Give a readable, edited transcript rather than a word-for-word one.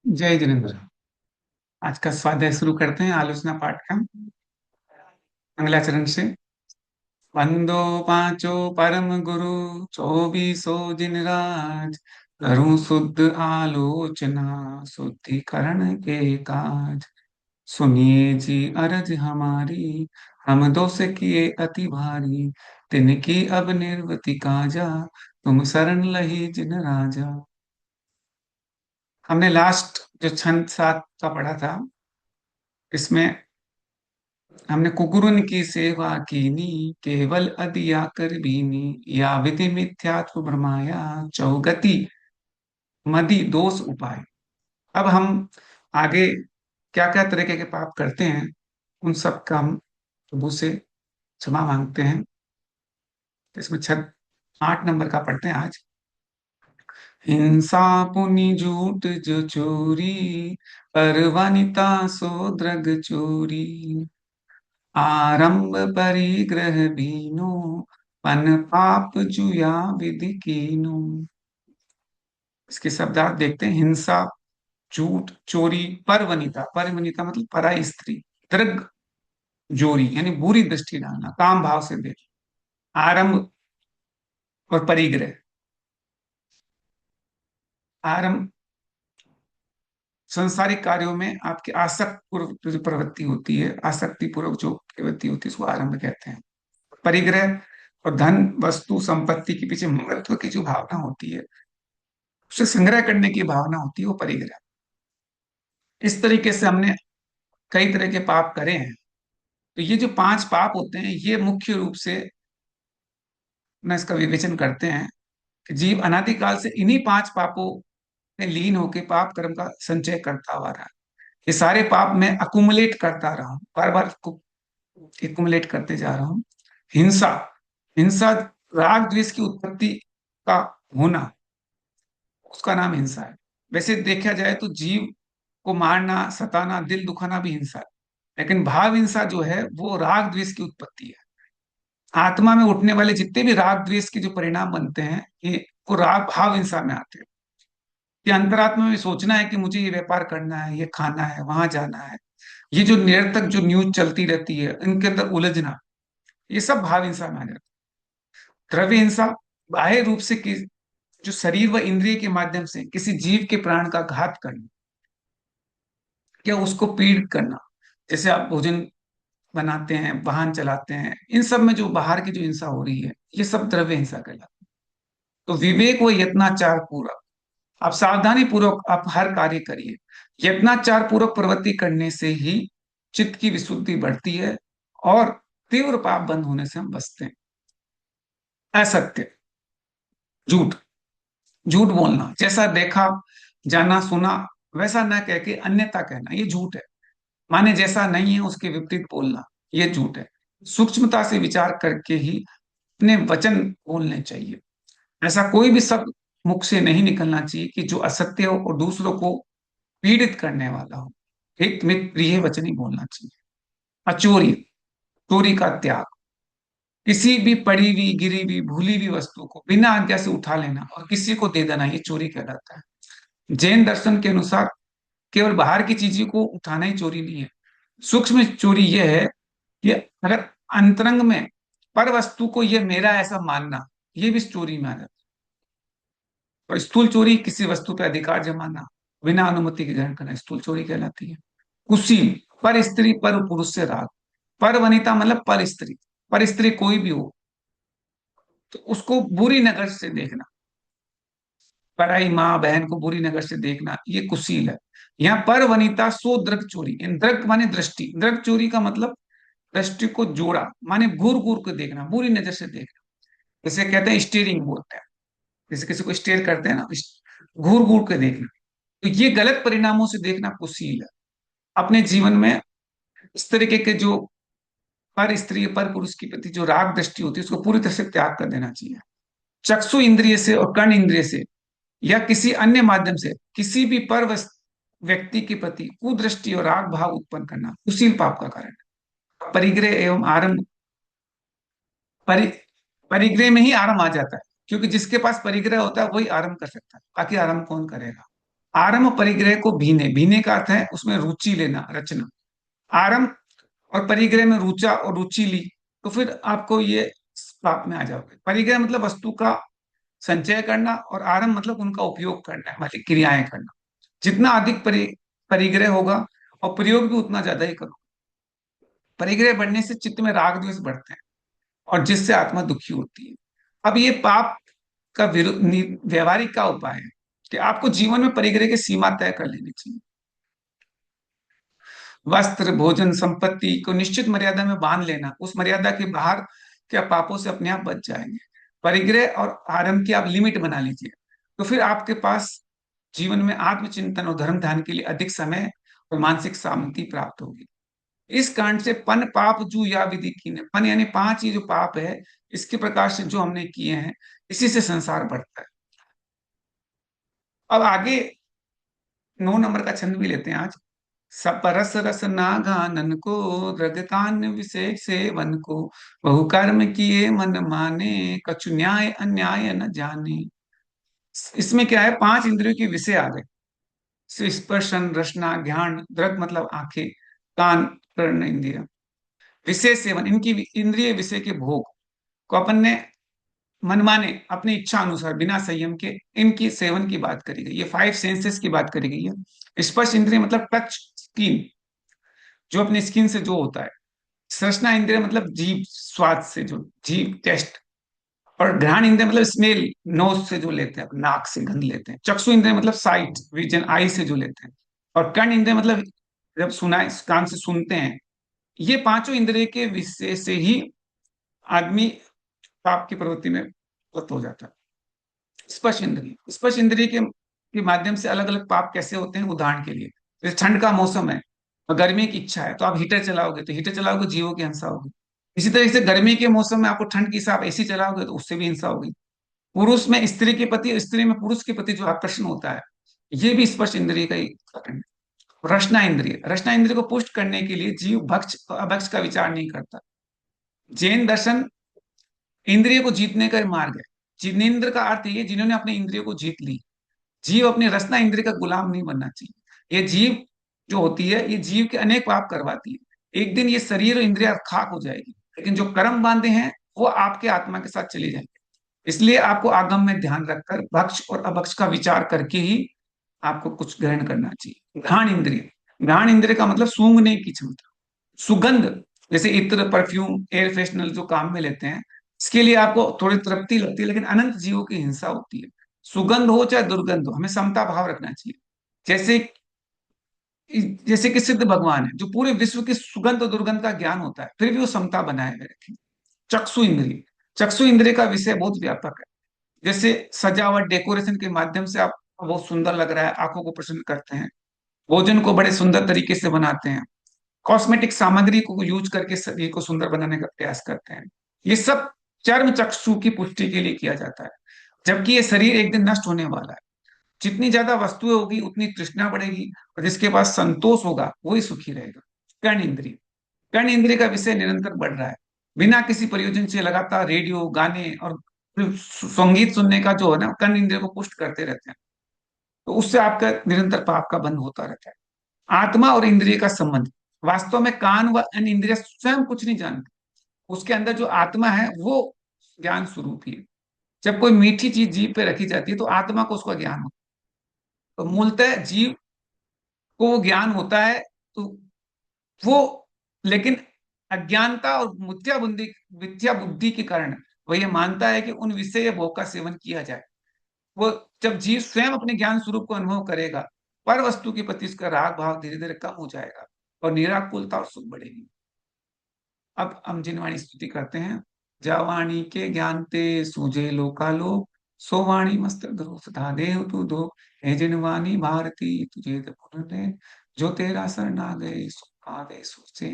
जय जिनेन्द्र। आज का स्वाध्याय शुरू करते हैं आलोचना पाठ का मंगलाचरण से। वंदो पांचो परम गुरु, चौबीसो जिन राज। करूं शुद्ध आलोचना, शुद्धिकरण के काज। सुनिए जी अरज हमारी, हम दोष किए अति भारी। तिनकी अब निर्वति काजा, तुम शरण लही जिन राजा। हमने लास्ट जो छंद सात का पढ़ा था, इसमें हमने कुकुरुन की सेवा कीनी, केवल अदिया कर बीनी। या विधि मिथ्यात्व भ्रमाया, चौगति मदि दोष उपाय। अब हम आगे क्या क्या तरीके के पाप करते हैं, उन सब का हम प्रभु से क्षमा मांगते हैं। तो इसमें छठ 8 नंबर का पढ़ते हैं आज। हिंसा पुनि झूठ जो चोरी, पर वनिता सो द्रग चोरी। आरंभ परिग्रह बीनो, पन पाप जुया विधि कीनो। इसके शब्दार्थ देखते हैं। हिंसा, झूठ, चोरी, परवनिता। परवनिता मतलब पराई स्त्री। दृग जोरी यानी बुरी दृष्टि डालना, काम भाव से देखना। आरंभ और परिग्रह। आरंभ संसारिक कार्यों में आपकी आसक्त पूर्वक जो प्रवृत्ति होती है, आसक्ति पूर्वक जो प्रवृत्ति होती है, उसको आरंभ कहते हैं। परिग्रह और धन वस्तु संपत्ति के पीछे महत्व की जो भावना होती है, उसे संग्रह करने की भावना होती है, वो परिग्रह। इस तरीके से हमने कई तरह के पाप करे हैं। तो ये जो 5 पाप होते हैं, ये मुख्य रूप से न इसका विवेचन करते हैं कि जीव अनादिकाल से इन्हीं 5 पापों में लीन होकर पाप कर्म का संचय करता हुआ रहा है। ये सारे पाप मैं अकुमुलेट करता रहा हूं, बार बार एकुमुलेट करते जा रहा हूं। हिंसा, हिंसा राग द्वेष की उत्पत्ति का होना, उसका नाम हिंसा है। वैसे देखा जाए तो जीव को मारना, सताना, दिल दुखाना भी हिंसा है। लेकिन भाव हिंसा जो है वो राग द्वेष की उत्पत्ति है। आत्मा में उठने वाले जितने भी राग द्वेष के जो परिणाम बनते हैं, ये वो राग भाव हिंसा में आते हैं। कि अंतरात्मा में सोचना है कि मुझे ये व्यापार करना है, ये खाना है, वहां जाना है। ये जो निरर्थक जो न्यूज चलती रहती है, इनके अंदर उलझना, ये सब भाव हिंसा में आ जाता है। द्रव्य हिंसा बाह्य रूप से जो शरीर व इंद्रिय के माध्यम से किसी जीव के प्राण का घात करना, क्या उसको पीड़ित करना। जैसे आप भोजन बनाते हैं, वाहन चलाते हैं, इन सब में जो बाहर की जो हिंसा हो रही है, ये सब द्रव्य हिंसा कहलाती है। तो विवेक व यत्नाचार पूर्वक, आप सावधानी पूर्वक आप हर कार्य करिए। यत्नाचार पूर्वक प्रवृत्ति करने से ही चित्त की विशुद्धि बढ़ती है और तीव्र पाप बंद होने से हम बचते हैं। असत्य, झूठ, झूठ बोलना, जैसा देखा जाना सुना वैसा न कह के अन्यथा कहना, ये झूठ है। माने जैसा नहीं है उसके विपरीत बोलना, ये झूठ है। सूक्ष्मता से विचार करके ही अपने वचन बोलने चाहिए। ऐसा कोई भी शब्द मुख से नहीं निकलना चाहिए कि जो असत्य हो और दूसरों को पीड़ित करने वाला हो। हित मित प्रिय वचन ही बोलना चाहिए। अचोरी, चोरी का त्याग। किसी भी पड़ी हुई, गिरी हुई, भूली हुई वस्तु को बिना आज्ञा से उठा लेना और किसी को दे देना, ये चोरी कहलाता है। जैन दर्शन के अनुसार केवल बाहर की चीजों को उठाना ही चोरी नहीं है। सूक्ष्म चोरी यह है कि अगर अंतरंग में पर वस्तु को यह मेरा ऐसा मानना, ये भी चोरी में आ जाता है। और स्थूल चोरी किसी वस्तु पर अधिकार जमाना, बिना अनुमति के ग्रहण करना, स्थूल चोरी कहलाती है। कुशील, पर स्त्री पर पुरुष से राग। पर वनिता मतलब पर स्त्री। पर स्त्री कोई भी हो तो उसको बुरी नजर से देखना, पराई माँ बहन को बुरी नजर से देखना, ये कुशील है। यहाँ पर वनिता सो दृग चोरी, इन दृग माने दृष्टि, दृग चोरी का मतलब दृष्टि को जोड़ा, माने घूर घूर के देखना, बुरी नजर से देखना। जैसे कहते हैं स्टीयरिंग बोलते हैं, जैसे किसी को स्टेयर करते हैं ना, घूर घूर के देखना। तो ये गलत परिणामों से देखना कुशील है। अपने जीवन में इस तरीके के जो पर स्त्री पर पुरुष के प्रति जो राग दृष्टि होती है, उसको पूरी तरह से त्याग कर देना चाहिए। चक्षु इंद्रिय से और कर्ण इंद्रिय से या किसी अन्य माध्यम से किसी भी पर व्यक्ति के प्रति कुदृष्टि और राग भाव उत्पन्न करना कुशील पाप का कारण है। परिग्रह एवं आरंभ, परि परिग्रह में ही आरंभ आ जाता है, क्योंकि जिसके पास परिग्रह होता है वही आरंभ कर सकता है, बाकी आरंभ कौन करेगा। आरंभ परिग्रह को भीने, भीने का अर्थ है उसमें रुचि लेना, रचना। आरंभ और परिग्रह में रुचा और रुचि ली, तो फिर आपको ये पाप में आ जाओगे। परिग्रह मतलब वस्तु का संचय करना, और आरंभ मतलब उनका उपयोग करना, मतलब क्रियाएं करना। जितना अधिक परिग्रह होगा और प्रयोग भी उतना ज्यादा ही करो। परिग्रह बढ़ने से चित्त में राग द्वेष बढ़ते हैं, और जिससे आत्मा दुखी होती है। अब ये पाप का व्यवहारिक का उपाय है कि आपको जीवन में परिग्रह की सीमा तय कर लेनी चाहिए। वस्त्र, भोजन, संपत्ति को निश्चित मर्यादा में बांध लेना, उस मर्यादा के बाहर क्या पापों से अपने आप बच जाएंगे। परिग्रह और आरंभ की आप लिमिट बना लीजिए, तो फिर आपके पास जीवन में आत्मचिंतन और धर्म ध्यान के लिए अधिक समय और मानसिक शांति प्राप्त होगी। इस कांड से पन पाप जू या विधि कीन्ह, पन यानी पांच ही जो पाप है, इसके प्रकार से जो हमने किए हैं, इसी से संसार बढ़ता है। अब आगे 9 नंबर का छंद भी लेते हैं आज। सपरस रस नागानन को, दृग कान विषय सेवन को, बहु कर्म किए मन माने, कछु न्याय अन्याय न जाने। इसमें क्या है, पांच इंद्रियों के विषय आ गए। स्पर्शन, रसना, ध्यान, दृग मतलब आंखें, कान कर्ण इंद्रिय, विषय सेवन इनकी इंद्रिय विषय के भोग को अपन ने मनमाने अपनी इच्छा अनुसार बिना संयम के इनकी सेवन की बात करी गई है। फाइव सेंसेस की बात करी गई है। स्पर्श इंद्रिय मतलब टच, स्किन, जो अपनी स्किन से जो होता है। संरचना इंद्रिय मतलब जीभ, स्वाद से जो, जीभ टेस्ट। और घ्राण इंद्रिय मतलब स्मेल, नोज से जो लेते हैं, नाक से गंध लेते हैं। चक्षु इंद्रिय मतलब साइट, विजन, आई से जो लेते हैं। और कर्ण इंद्रिय मतलब जब सुना, कान से सुनते हैं। ये पांचों इंद्रिय के विषय से ही आदमी पाप की प्रवृत्ति में लिप्त हो जाता है। स्पर्श इंद्रिय, स्पर्श इंद्रिय के माध्यम से अलग अलग पाप कैसे होते हैं, उदाहरण के लिए जैसे ठंड का मौसम है और गर्मी की इच्छा है, तो आप हीटर चलाओगे, तो हीटर चलाओगे जीवों की हिंसा होगी। इसी तरह से गर्मी के मौसम में आपको ठंड की, हिसाब एसी चलाओगे तो उससे भी हिंसा होगी। पुरुष में स्त्री के प्रति और स्त्री में पुरुष के प्रति जो आकर्षण होता है, ये भी स्पर्श इंद्रिय का ही कारण है। रसना इंद्रिय, रसना इंद्रिय को पुष्ट करने के लिए जीव भक्ष और अभक्ष का विचार नहीं करता। जैन दर्शन इंद्रिय को जीतने का मार्ग है। जिनेन्द्र का अर्थ ये जिन्होंने अपने इंद्रियों को जीत ली। जीव अपनी रसना इंद्रिय का गुलाम नहीं बनना चाहिए। ये जीव जो होती है, ये जीव के अनेक पाप करवाती है। एक दिन ये शरीर और इंद्रिया खाक हो जाएगी, लेकिन जो कर्म बांधे हैं वो आपके आत्मा के साथ चले जाएंगे। इसलिए आपको आगम में ध्यान रखकर भक्ष और अभक्ष का विचार करके ही आपको कुछ ग्रहण करना चाहिए। घ्राण इंद्रिय, घ्राण इंद्रिय का मतलब सूंघने की क्षमता। सुगंध, जैसे इत्र, परफ्यूम, एयर फ्रेशनर जो काम में लेते हैं, इसके लिए आपको थोड़ी तृप्ति लगती है, लेकिन अनंत जीवों की हिंसा होती है। सुगंध हो चाहे दुर्गंध हो, हमें समता भाव रखना चाहिए। जैसे जैसे कि सिद्ध भगवान है, जो पूरे विश्व की सुगंध और दुर्गंध का ज्ञान होता है, फिर भी वो समता बनाए हुए रखे। चक्षु इंद्रिय, चक्षु इंद्रिय का विषय बहुत व्यापक है। जैसे सजावट, डेकोरेशन के माध्यम से आप बहुत सुंदर लग रहा है, आंखों को प्रसन्न करते हैं। भोजन को बड़े सुंदर तरीके से बनाते हैं। कॉस्मेटिक सामग्री को यूज करके शरीर को सुंदर बनाने का प्रयास करते हैं। ये सब चर्म चक्षु की पुष्टि के लिए किया जाता है। जबकि ये शरीर एक दिन नष्ट होने वाला है। जितनी ज्यादा वस्तुएं होगी उतनी तृष्णा बढ़ेगी, और जिसके पास संतोष होगा वही सुखी रहेगा। कर्ण इंद्रिय, कर्ण इंद्रिय का विषय निरंतर बढ़ रहा है। बिना किसी प्रयोजन से लगातार रेडियो, गाने और संगीत सुनने का जो है ना, कर्ण इंद्रिय को पुष्ट करते रहते हैं। तो उससे आपका निरंतर पाप का बंध होता रहता है। आत्मा और इंद्रिय का संबंध, वास्तव में कान व अन्य इंद्रिय स्वयं कुछ नहीं जानते। उसके अंदर जो आत्मा है वो ज्ञान स्वरूप ही है। जब कोई मीठी चीज जीभ पे रखी जाती है तो आत्मा को उसका ज्ञान होता है। तो मूलतः जीव को वो ज्ञान होता है, तो वो, लेकिन अज्ञानता और मिथ्या बुद्धि के कारण वह ये मानता है कि उन विषय भोग का सेवन किया जाए। वो, जब जीव स्वयं अपने ज्ञान स्वरूप को अनुभव करेगा, पर वस्तु के प्रति उसका राग भाव धीरे धीरे कम हो जाएगा, और निराकुलता और सुख बढ़ेगी। अब हम जिनवाणी स्तुति करते हैं। जावाणी के ज्ञानते सूझे लोकालो, सो वाणी मस्त धो सदा देव तू दो। हे जिनवाणी भारती तुझे पुनः, जो तेरा शरण आ गए सो पावे सुख से।